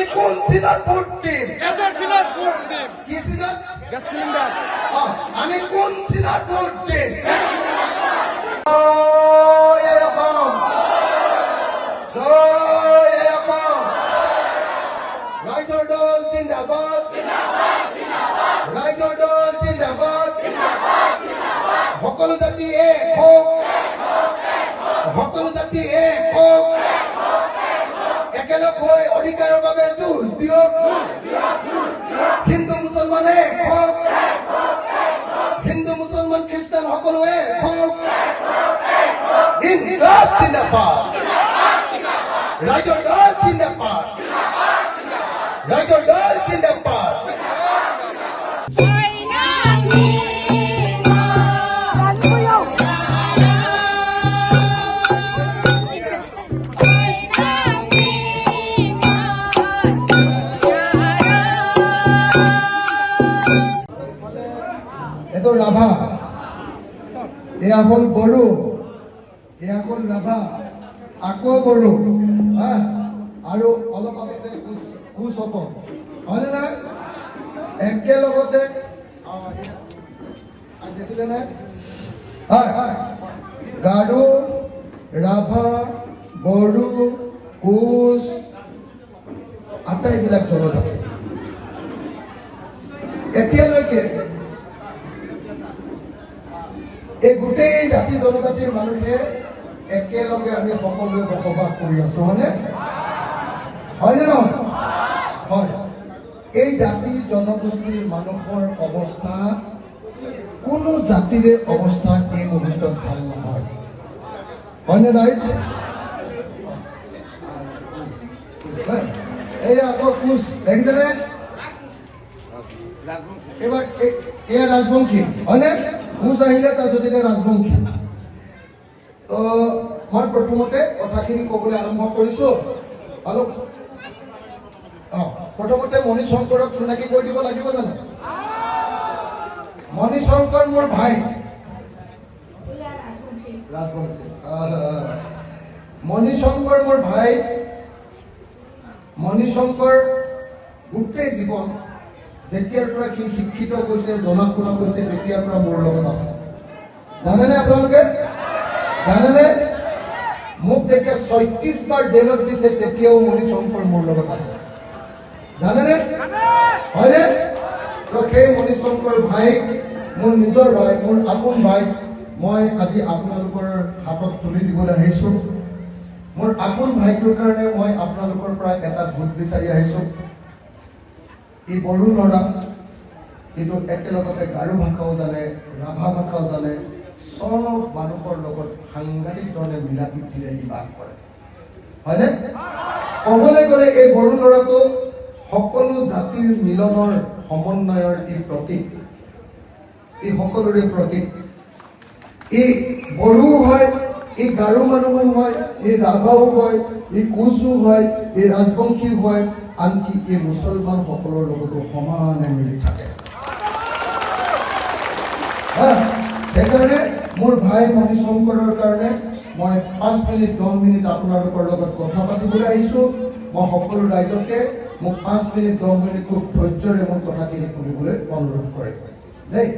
আমি কোন সিনার ভোট দিম? গ্যাসের সিলিন্ডার ভোট দিন। কি সিনার? Gas cylinder. আমি কোন সিনার ভোট দিম? রাইজর দল জিন্দাবাদ, রাইজর দল জিন্দাবাদ, সকলো জাতি এক হোক, সকলো জাতি এক হোক, একেলগ হৈ অধিকাৰৰ বাবে যুঁজ দিয়ক। হিন্দু মুছলমান এক হওক, হিন্দু মুছলমান খ্ৰীষ্টান সকলো এক হওক। ইনকলাব জিন্দাবাদ, ৰাইজৰ দল জিন্দাবাদ, ৰাইজৰ দল জিন্দাবাদ। এইটো ৰাভা, এয়া হ'ল বড়ো, এয়া হ'ল ৰাভা, আকৌ বড়ো, আৰু অলপ আগতে কোচ হ'ব, হয়নে নাই? একেলগতে দেখিলে নাই? হয় হয়, গাৰো, ৰাভা, বড়ো, কোচ আটাইবিলাক জনজাতি এতিয়ালৈকে এই গোটেই জাতি জনজাতিৰ মানুহে একেলগে আমি সকলোৱে বসবাস কৰি আছো, হয়নে? হয়নে নহয়? হয়। এই জাতি জনগোষ্ঠীৰ মানুহৰ অৱস্থা কোনো জাতিৰে অৱস্থা এই মুহূৰ্তত ভাল নহয়, হয়নে ৰাইজ? এই আকৌ কোচ দেখিছেনে? এইবাৰ এয়া ৰাজবংশী, হয়নে? কোচ আহিলে তাৰপিছত এতিয়া ৰাজবংশী। তো মই প্ৰথমতে কথাখিনি ক'বলৈ আৰম্ভ কৰিছো। অলপ প্ৰথমতে মণি শংকৰক চিনাকি কৰি দিব লাগিব জানো? মণি শংকৰ মোৰ ভাই, ৰাজবংশী। মণি শংকৰ মোৰ ভাই। মণি শংকৰ গোটেই জীৱন যেতিয়াৰ পৰা সি শিক্ষিত হৈছে, জনা শুনা হৈছে, তেতিয়াৰ পৰা মোৰ লগত আছে। জানেনে আপোনালোকে? জানেনে? মোক যেতিয়া ৩৬ বাৰ জেলত দিছে তেতিয়াও মণি শংকৰ মোৰ লগত আছে, জানেনে? হয়নে? তো সেই মণি শংকৰ ভাই, মোৰ নিজৰ ভাই, মোৰ আপোন ভাই, মই আজি আপোনালোকৰ হাতত তুলি দিবলৈ আহিছোঁ। মোৰ আপোন ভাইটোৰ কাৰণে মই আপোনালোকৰ পৰা এটা ভোট বিচাৰি আহিছোঁ। এই বড়ো ল'ৰা, কিন্তু একেলগতে গাৰো ভাষাও জানে, ৰাভা ভাষাও জানে, চব মানুহৰ লগত সাংঘাতিক ধৰণে মিলা প্ৰীতিৰে ই বাস কৰে, হয়নে? ক'বলৈ গ'লে এই বড়ো ল'ৰাটো সকলো জাতিৰ মিলনৰ সমন্বয়ৰ ই প্ৰতীক, ই সকলোৰে প্ৰতীক। ই বড়োও হয়, ই গাৰো মানুহো হয়, ই ৰাভাও হয়, ই কোচো হয়, ই ৰাজবংশীও হয়, আনকি এই মুছলমান সকলৰ লগতো সমানে মিলি থাকে। সেইকাৰণে মোৰ ভাই মণি শংকৰৰ কাৰণে মই 5 মিনিট 10 মিনিট আপোনালোকৰ লগত কথা পাতিবলৈ আহিছোঁ। মই সকলো ৰাইজকে মোক 5 মিনিট 10 মিনিট খুব ধৈৰ্যৰে মোৰ কথাখিনি শুনিবলৈ অনুৰোধ কৰে দেই।